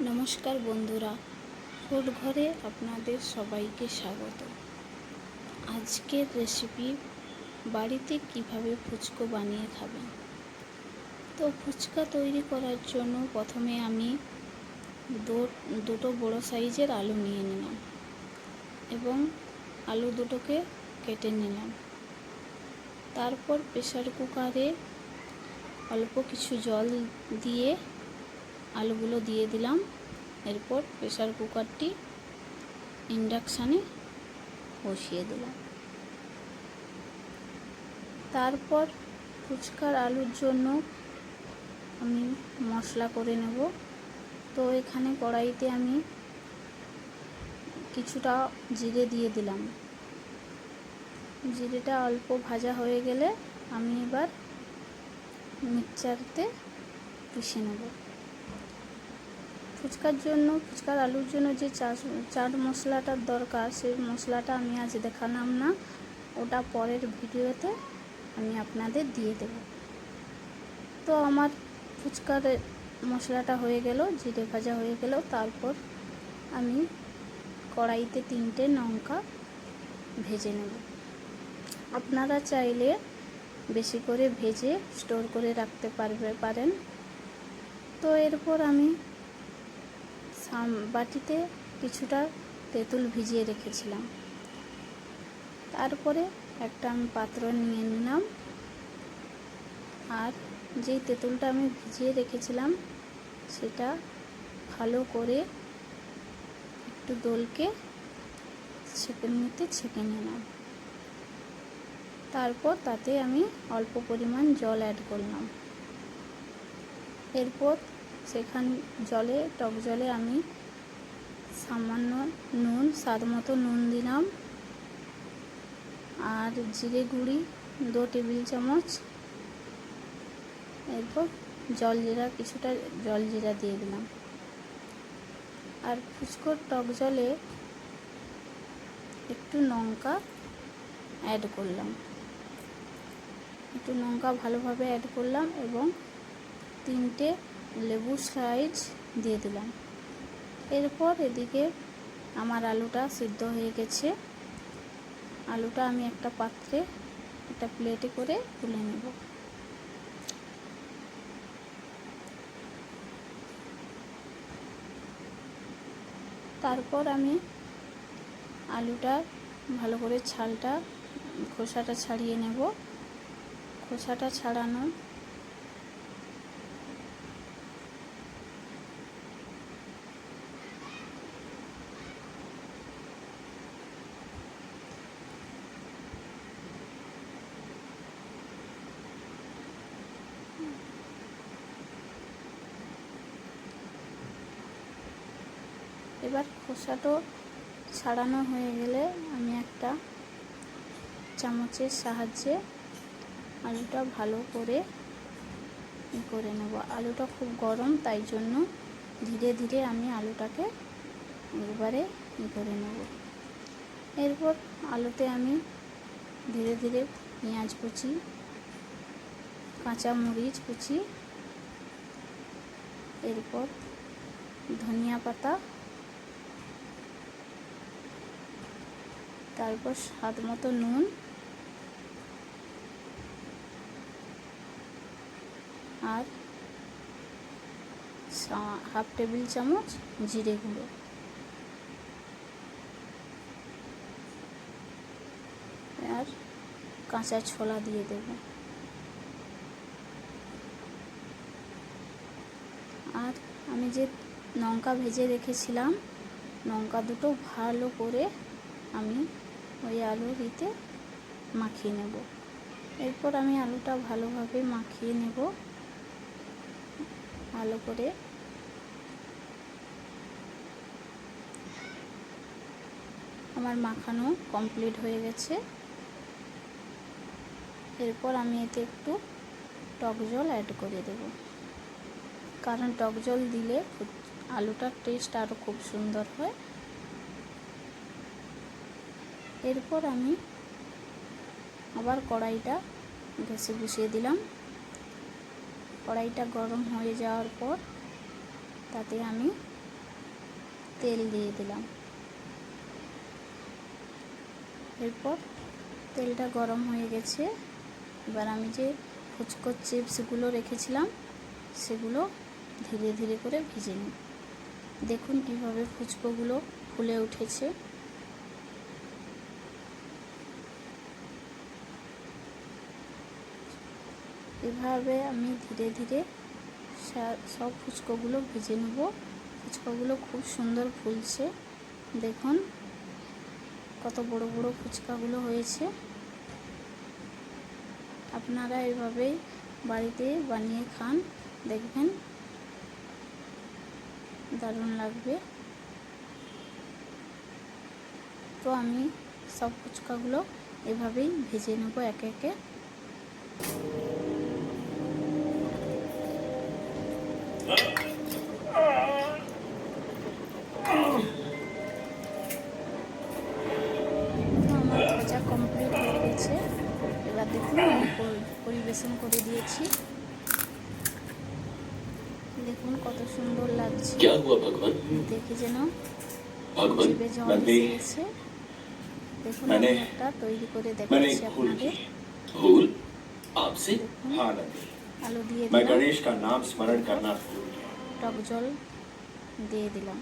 নমস্কার বন্ধুরা, ফুড ঘরে আপনাদের সবাইকে স্বাগত। আজকের রেসিপি বাড়িতে কিভাবে ফুচকা বানিয়ে খাবেন। তো ফুচকা তৈরি করার জন্য প্রথমে আমি দুটো বড় সাইজের আলু নিয়ে নিলাম এবং আলু দুটোকে কেটে নিলাম। তারপর প্রেসার কুকারে অল্প কিছু জল দিয়ে আলুগুলো দিয়ে দিলাম। এরপর প্রেসার কুকারটি ইন্ডাকশানে বসিয়ে দিলাম। তারপর ফুচকার আলুর জন্য আমি মশলা করে নেব। তো এখানে কড়াইতে আমি কিছুটা জিরে দিয়ে দিলাম। জিরেটা অল্প ভাজা হয়ে গেলে আমি এবার মিক্সচারতে পিষে নেব। ফুচকার আলুর জন্য যে চাট মশলাটার দরকার, সেই মশলাটা আমি আজ দেখালাম না, ওটা পরের ভিডিওতে আমি আপনাদের দিয়ে দেব। তো আমার ফুচকার মশলাটা হয়ে গেল, জিরে ভাজা হয়ে গেল। তারপর আমি কড়াইতে 3টে লঙ্কা ভেজে নেব। আপনারা চাইলে বেশি করে ভেজে স্টোর করে রাখতে পারেন। তো এরপর আমি বাটিতে কিছুটা তেঁতুল ভিজিয়ে রেখেছিলাম। তারপরে একটা আমি পাত্র নিয়ে নিলাম, আর যেই তেঁতুলটা আমি ভিজিয়ে রেখেছিলাম সেটা ভালো করে একটু দোলকে ছেঁকে নিলাম। তারপর তাতে আমি অল্প পরিমাণ জল অ্যাড করলাম। এরপর টক জলে আমি সামান্য নুন, স্বাদ মতো নুন দিলাম, আর জিরে গুঁড়ি 2 টেবিল চামচ। এরপর কিছুটা জলজিরা দিয়ে দিলাম। আর ফুচকার টক জলে একটু লঙ্কা অ্যাড করলাম, ভালোভাবে অ্যাড করলাম এবং 3টে লেবু সাইজ দিয়ে দিলাম। এরপর এদিকে আমার আলুটা সিদ্ধ হয়ে গেছে। আলুটা আমি একটা প্লেটে করে তুলে নেব। তারপর আমি আলুটা ভালো করে খোসাটা ছাড়িয়ে নেব। খোসাটা ছাড়ানো এবার খোসাটা ছাড়ানো হয়ে গেলে আমি একটা চামচের সাহায্যে আলুটা ভালো করে করে নেব। আলুটা খুব গরম, তাই জন্য ধীরে ধীরে আমি আলুটাকে একবারে করে নেব। এরপর আলুতে আমি ধীরে ধীরে পেঁয়াজ কুচি, কাঁচা মরিচ কুচি, এরপর ধনিয়া পাতা, তারপর স্বাদ মতো নুন, আর হাফ টেবিল চামচ জিরে গুঁড়ো, আর কাঁচা ছোলা দিয়ে দেব। আর আমি যে লঙ্কা ভেজে রেখেছিলাম, লঙ্কা দুটো ভালো করে আমি ওই আলুতে মাখিয়ে নেব। এরপর আমি আলুটা ভালোভাবে মাখিয়ে নেব। ভালো করে আমার মাখানো কমপ্লিট হয়ে গেছে। এরপর আমি এতে একটু টক জল অ্যাড করে দেব, কারণ টক জল দিলে আলুটার টেস্ট আরও খুব সুন্দর হয়। এরপর আমি আবার কড়াইটা গ্যাসে বসিয়ে দিলাম। কড়াইটা গরম হয়ে যাওয়ার পর তাতে আমি তেল দিয়ে দিলাম। এরপর তেলটা গরম হয়ে গেছে। এবার আমি যে ফুচকোর চিপসগুলো রেখেছিলাম সেগুলো ধীরে ধীরে করে ভেজে নিই। দেখুন কিভাবে ফুচকোগুলো ফুলে উঠেছে। এভাবে আমি ধীরে ধীরে সব ফুচকোগুলো ভেজে নেব। ফুচকাগুলো খুব সুন্দর ফুলছে, দেখুন কত বড় বড় ফুচকাগুলো হয়েছে। আপনারা এভাবেই বাড়িতে বানিয়ে খান, দেখবেন দারুণ লাগবে। তো আমি সব ফুচকাগুলো এভাবেই ভেজে নেব একে একে। আমার ভাজা কমপ্লিট হয়ে গেছে। এবার দেখুন আমি পরিবেশন করে দিয়েছি। দেখুন কত সুন্দর লাগছে, দেখে যেন জিভে জল এসে গেছে। দেখুন আমি একটা তৈরি করে দেখাচ্ছি আপনাদের। আলু দিয়ে দিলাম, টক জল দিয়ে দিলাম।